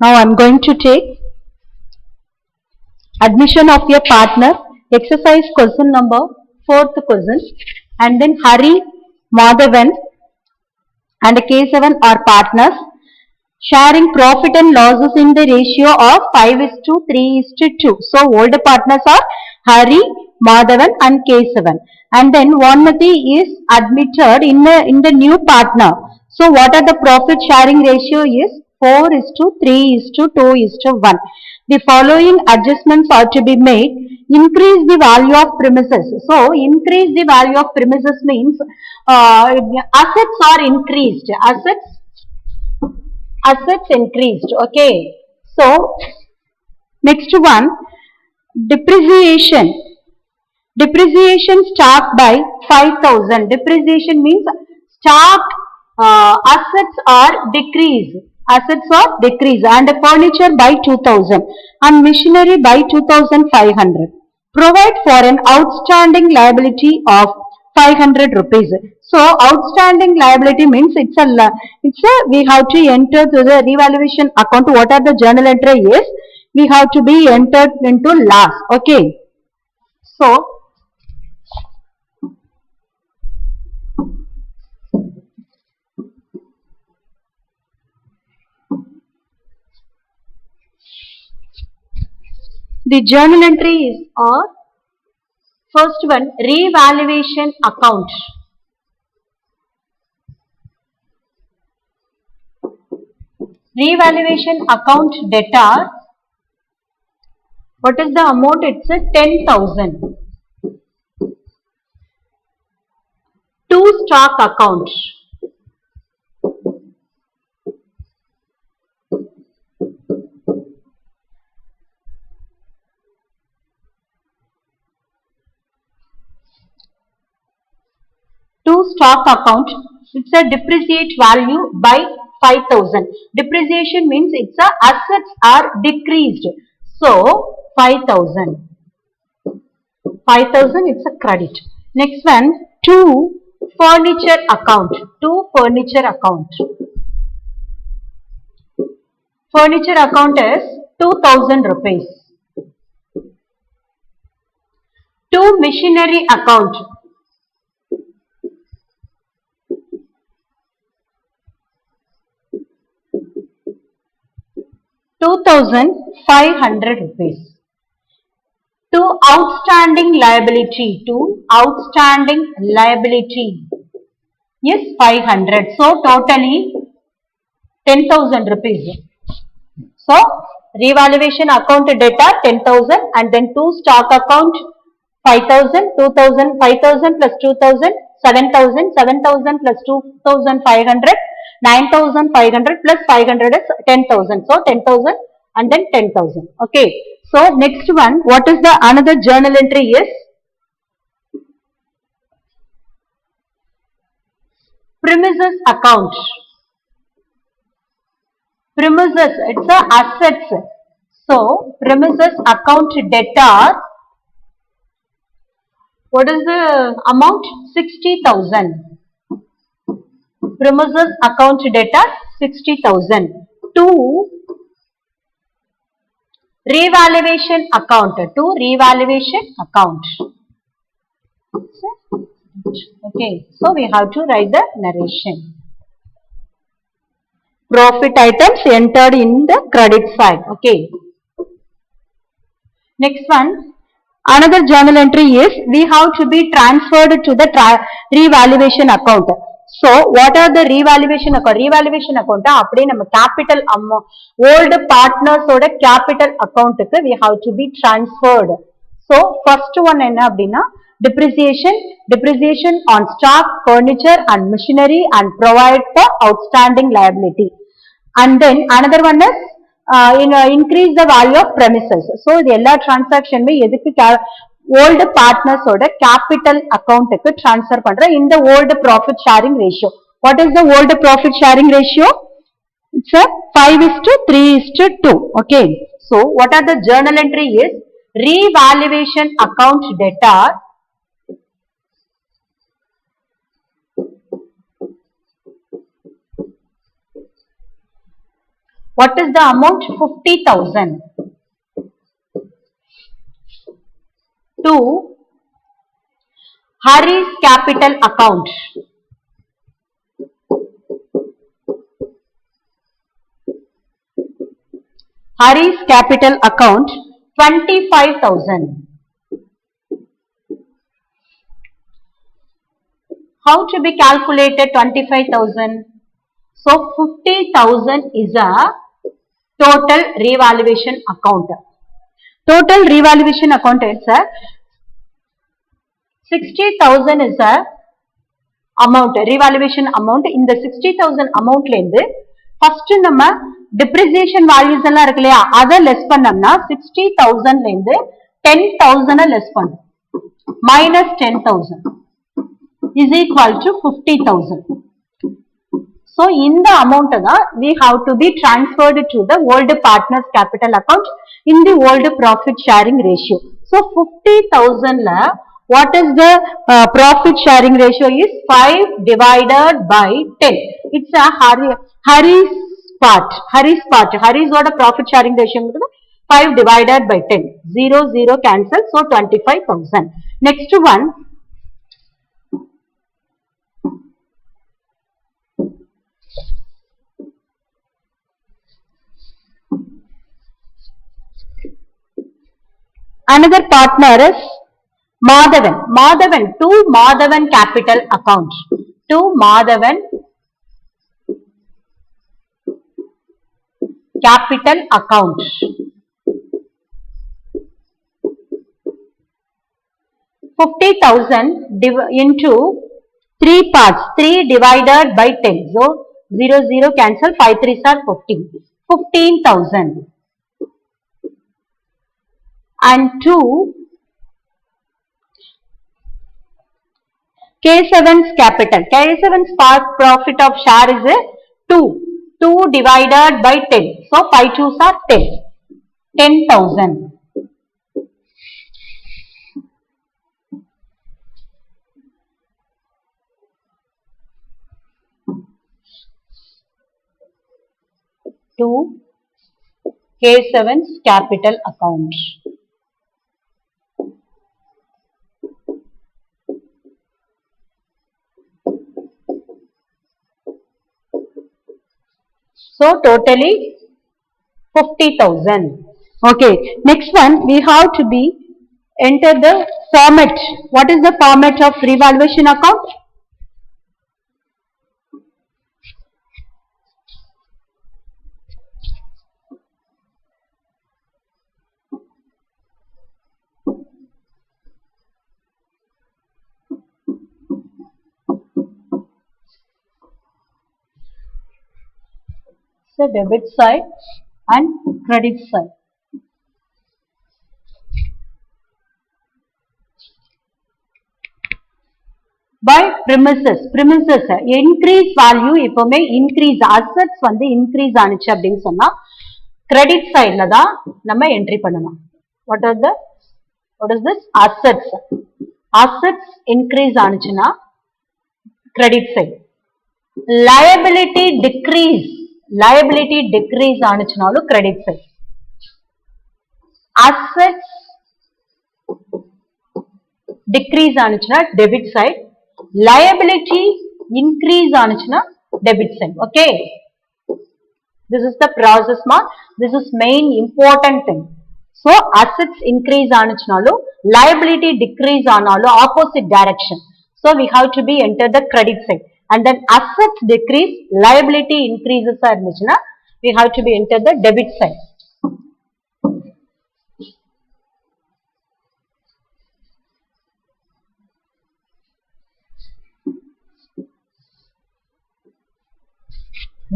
Now I am going to take admission of your partner, exercise question number, fourth question, and then Hari, Madhavan and Kesavan are partners, sharing profit and losses in the ratio of 5:3:2. So old partners are Hari, Madhavan and Kesavan. And then Vanmati is admitted in the new partner. So what are the profit sharing ratio is 4:3:2:1. The following adjustments are to be made. Increase the value of premises. So increase the value of premises means assets are increased. Assets increased. Okay. So next one, depreciation. Depreciation stock by 5,000. Depreciation means stock assets are decreased. Assets are decreased and furniture by 2,000 and machinery by 2,500. Provide for an outstanding liability of 500 rupees. So outstanding liability means we have to enter to the revaluation account. What are the journal entry is? We have to be entered into loss. Okay. So the journal entry is first one, revaluation account. Revaluation account debtor. What is the amount? It's a 10,000. To stock account. To stock account, it's a depreciate value by 5,000. Depreciation means it's a assets are decreased. So 5,000. 5,000 it's a credit. Next one, to furniture account. To furniture account. Furniture account is 2,000 rupees. To machinery account. ₹2,500. To outstanding liability. To outstanding liability is 500. So totally 10,000 rupees. So revaluation account data 10,000 and then to stock account 5,000, 2,000, 5,000 plus 2,000, 7,000, 7,000 plus 2,500, 9,500 plus 500 is 10,000. So 10,000 and then 10,000. Okay. So next one, what is the another journal entry is? Premises account. Premises, it's a assets. So premises account debtor. What is the amount? 60,000. Premises account debtor 60,000. To revaluation account. To revaluation account. Okay. So we have to write the narration. Profit items entered in the credit side. Okay. Next one. Another journal entry is we have to be transferred to the revaluation account. So what are the revaluation account? Revaluation account appadi nama capital amount old partners oda capital account we have to be transferred. So first one enna appadina depreciation on stock, furniture and machinery and provide for outstanding liability. And then another one is increase the value of premises. So இது எல்லா transaction எதுக்கு old partners ஓட capital account க்கு transfer பண்ற இந்த old profit sharing ratio. What is the old profit sharing ratio? It's a 5:3:2. Okay. So what are the journal entry is revaluation account debtor What is the amount? 50,000 to Hari's capital account. Hari's capital account 25,000. How to be calculated 25,000? So 50,000 is a total revaluation account. Total revaluation account is a 60,000 is a amount, revaluation amount. In the 60,000 amount lende first nama depreciation values எல்லாம் இருக்கு இல்லையா அதை less பண்ணோம்னா 60,000 lende 10,000 less பண்ணும் minus 10,000 is equal to 50,000. So in the amount we have to be transferred to the old partners capital account in the old profit sharing ratio. So 50,000 la what is the profit sharing ratio is 5 divided by 10. It's a Hari's part. Hari's what a profit sharing ratio 5 divided by 10. 0 0 cancel. So 25,000. Next one. Another partner is Madhavan. Madhavan to Madhavan capital account. To Madhavan capital account. 50,000 into 3 parts. 3 divided by 10. So 0 0 cancel. 5 3s are 15. 15,000. And to K7's capital. K7's profit of share is 2. 2 divided by 10. So 5 2s are 10. 10,000. To K7's capital account. So totally 50,000. Okay. Next one we have to be enter the format. What is the format of revaluation account? The debit side and credit side. By premises increase value எப்பவுமே increase assets வந்து increase ஆனிச்சு அப்படின்னு சொன்னா credit sideல தான் நம்ம entry பண்ணணும். What is this? Assets increase ஆனிச்சுன்னா credit side. Liability decrease ஆனிச்சுனாலும் credit side. Assets decrease ஆனிச்சுனா debit side. Liability increase ஆனிச்சுனா debit side. Okay. This is the process ma. This is main important thing. So assets increase ஆனிச்சுனாலும் liability decrease ஆனாலும் opposite direction. So we have to be enter the credit side. And then assets decrease, liability increases இருந்துச்சுன்னா we have to be enter the debit side.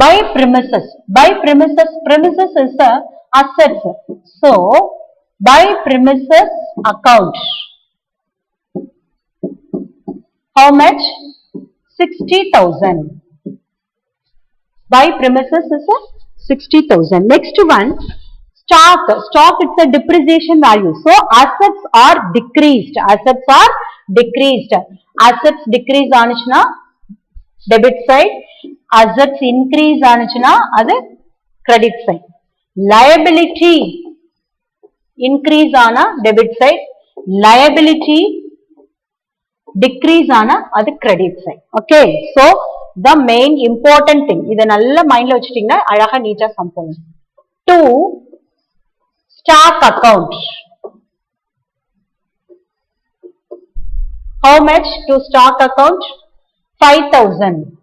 By premises is a assets. So by premises account. How much? 60,000. By premises is a 60,000. Next one, stock. Stock it's a depreciation value. So assets are decreased. Assets decrease ஆனிச்சுனா debit side. Assets increase ஆனிச்சுனா அது credit side. Liability increase on a debit side. Liability decrease on a the credit side. Okay. So the main important thing. இதை நல்ல மைண்ட்ல வச்சுட்டீங்கன்னா அழகா நீட்டா some பண்ணுங்க. To stock account. How much to stock account? 5,000.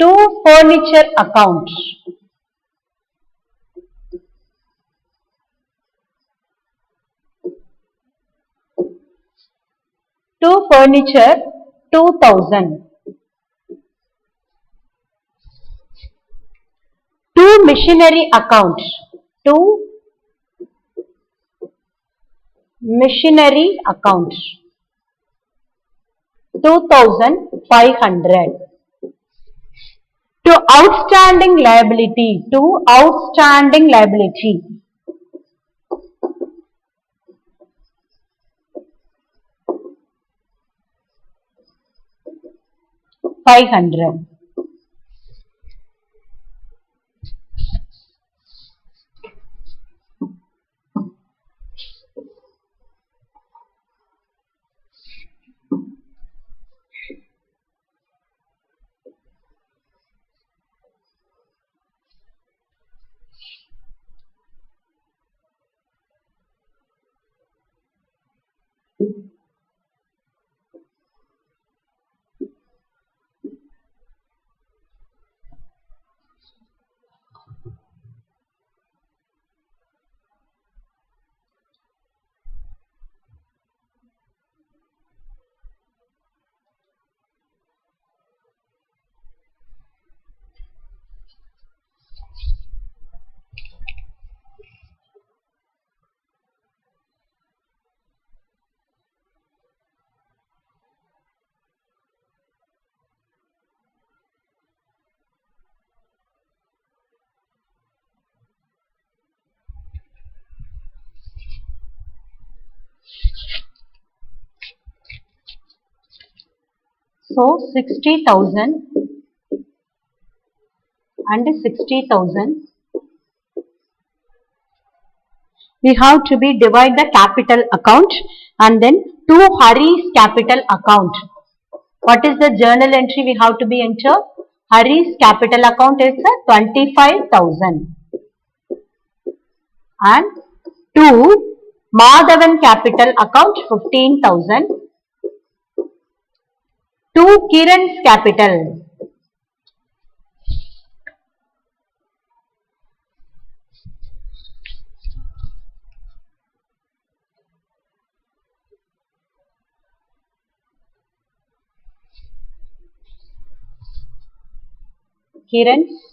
To furniture account. To furniture 2,000. To machinery account. To machinery account 2,500. To outstanding liability. To outstanding liability 500. So 60,000 and 60,000. We have to be divide the capital account and then to Hari's capital account. What is the journal entry we have to be enter? Hari's capital account is 25,000 and to Madhavan capital account 15,000. To Kiran's capital. Kiran's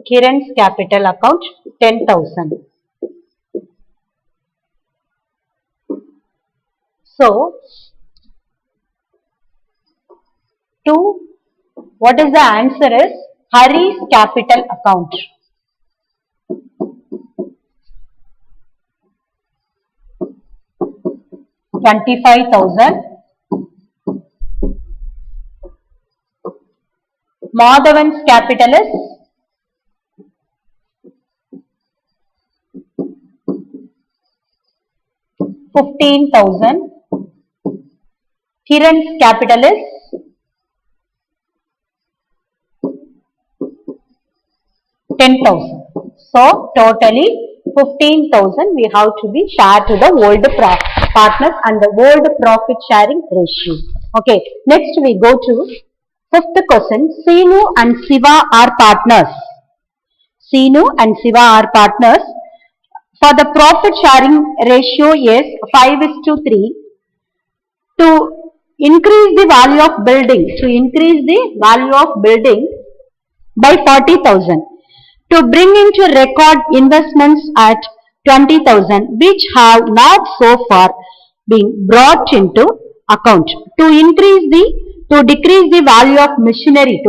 Kiran's capital account 10,000. So, to what is the answer is Hari's capital account. $25,000. Madhavan's capital is $15,000. Kiran's capital is $10,000. So totally 15,000 we have to be shared to the old partners and the old profit sharing ratio. Okay, next we go to fifth question. Seenu and Siva are partners. Seenu and Siva are partners. For the profit sharing ratio is 5:3. To increase the value of building, by 40,000. To bring into record investments at 20,000 which have not so far been brought into account. To increase the To decrease the value of machinery,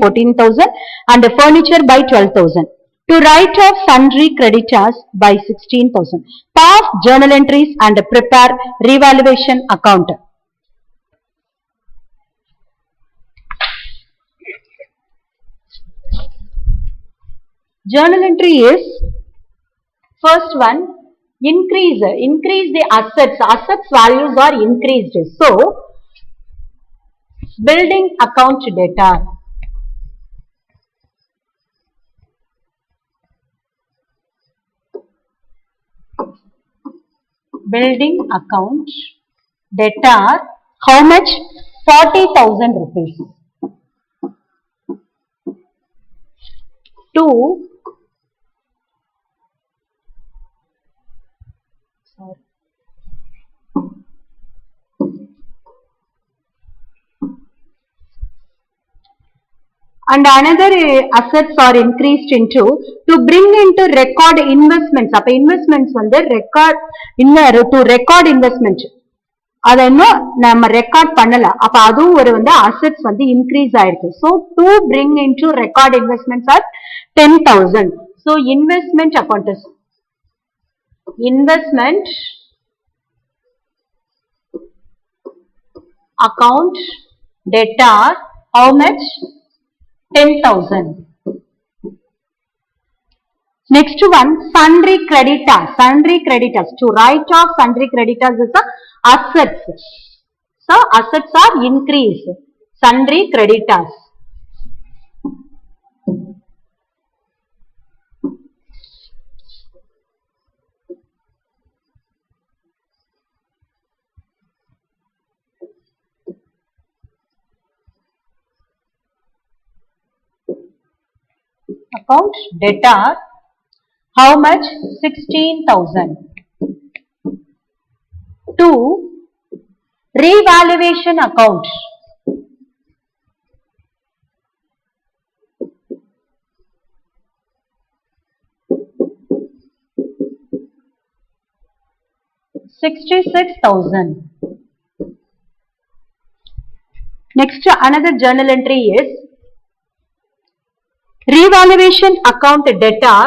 14,000 and the furniture by 12,000. To write off sundry creditors by 16,000. Pass journal entries and prepare revaluation account. Journal entry is first one, increase the assets values are increased. So building account data, how much? 40,000 rupees. To and another assets are increased into to bring into record investments. அப்ப investments வந்து record to record investment அதை இன்னும் நம்ம record பண்ணல, அப்ப அதுவும் ஒரு வந்து அசெட்ஸ் வந்து இன்க்ரீஸ் ஆயிருக்கு. So to bring into record இன்வெஸ்ட்மெண்ட்ஸ் are 10,000. So investment account is investment account debtor, how much? 10,000. Next one, sundry creditors. To write off sundry creditors is the assets. So assets are increased. Sundry creditors. Account debtor, how much? 16,000. To revaluation account, $66,000. Next, another journal entry is revaluation account debtor,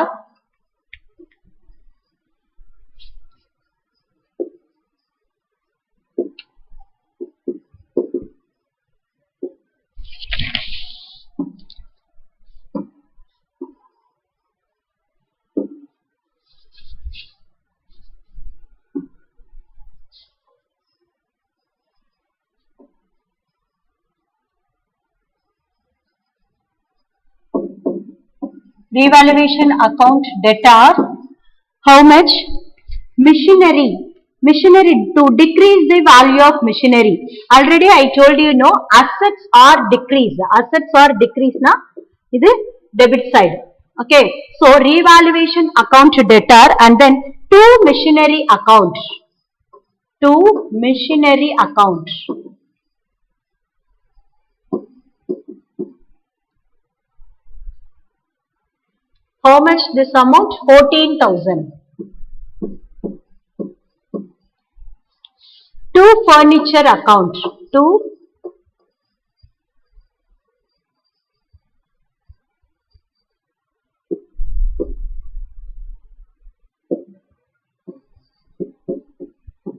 revaluation account debtor, how much? Machinery to decrease the value of machinery. Already I told you, no, assets are decreased na, this is debit side. Okay, so revaluation account debtor and then to machinery account. How much this amount? 14,000. To furniture account. To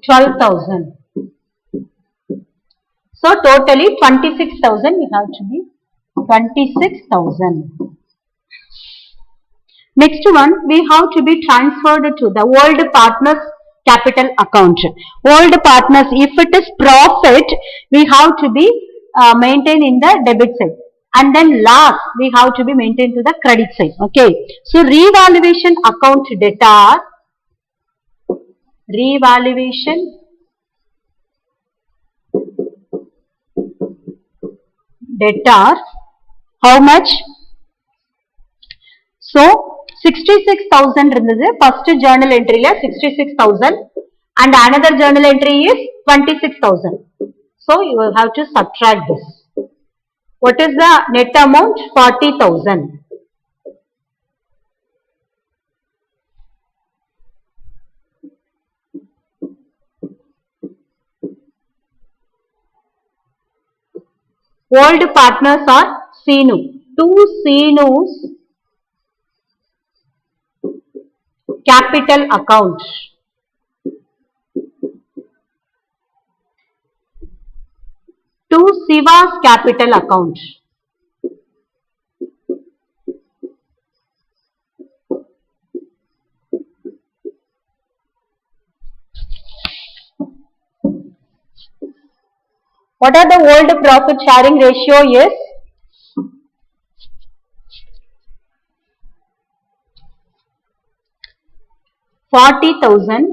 $12,000. So totally 26,000 we have to be 26,000. Next one, we have to be transferred to the old partners capital account. Old partners, if it is profit, we have to be maintained in the debit side. And then loss, we have to be maintained to the credit side. Okay. So revaluation account debtor, how much? So 66,000 இருந்தது first journal entry ல 66,000 and another journal entry is 26,000. So you will have to subtract this. What is the net amount? 40,000. Old partners are Seenu. Two Seenus capital account. Two Siva's capital account. What are the old profit sharing ratio is? $40,000.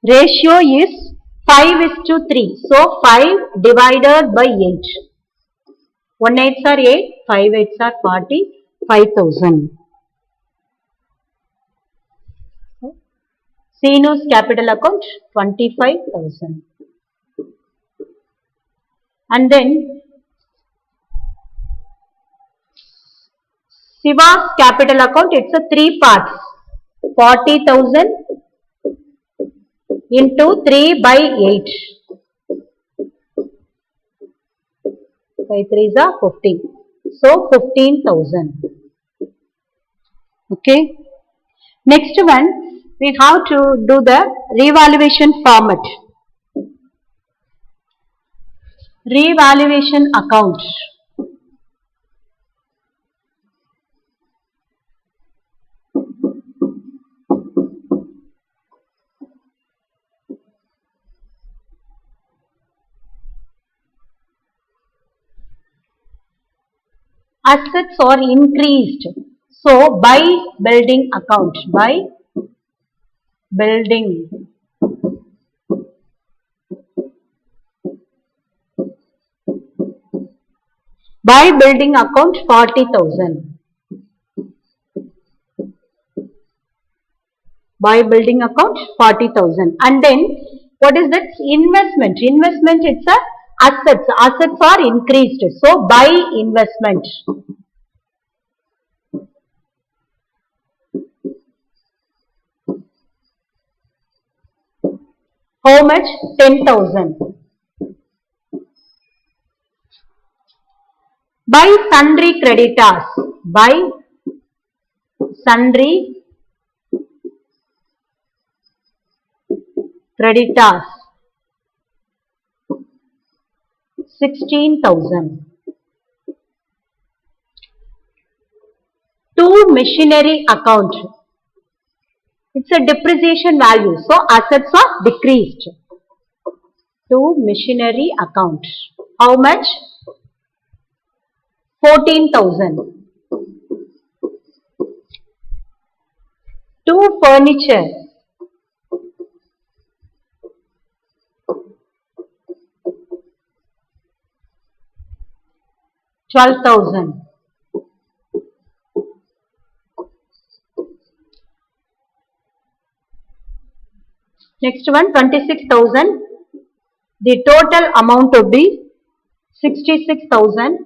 Ratio is 5:3. So 5 divided by 8. 1 8s are 8, 5 8s are 40, 5,000. Seenu's capital account 25,000. And then Siva's capital account, it's a 3 parts. 40,000 into 3 by 8. 5 3s are 15. So 15,000. Okay. Next one, we have to do the revaluation format. Revaluation account. Assets are increased. So by building account. By building. By building account 40,000. By building account 40,000. And then what is that? Investment. Investment, it's a assets. Assets are increased. So by investment. How much? 10,000. By sundry creditors. By sundry creditors. 16,000. To machinery account. It's a depreciation value. So assets are decreased. To machinery account. How much? 14,000. To furniture. 12,000. Next one, 26,000. The total amount would be 66,000.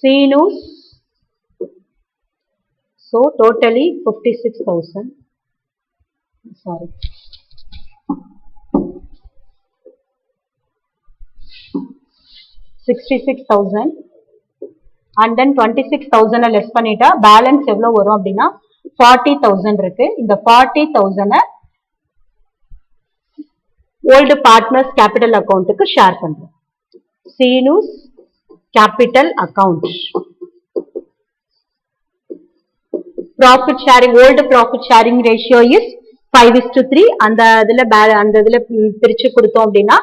Seenu's. So totally 56,000. Sorry. 66,000. And then 26,000 less பண்ணிட்டா balance எவ்வளவு வரும் அப்படின்னா 40,000 இருக்கு. இந்த 40,000 old partners capital account க்கு share பண்றோம். Seenu's capital account. Profit sharing, old profit sharing ratio is 5:3. அந்த இதுல பிரிச்சு கொடுத்தோம் அப்படின்னா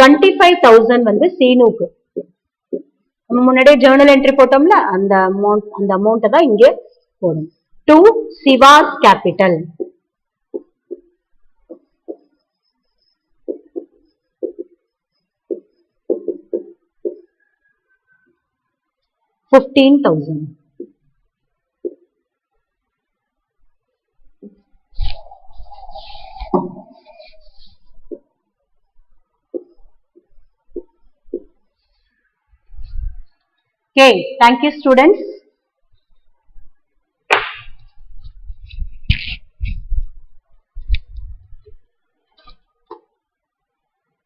25,000 வந்து சீனுக்கு. நம்ம முன்னாடியே ஜர்னல் என்ட்ரி போட்டோம்ல, அந்த அமௌண்ட் தான் இங்க போடும். To Siva's capital. $15,000. Okay, thank you students.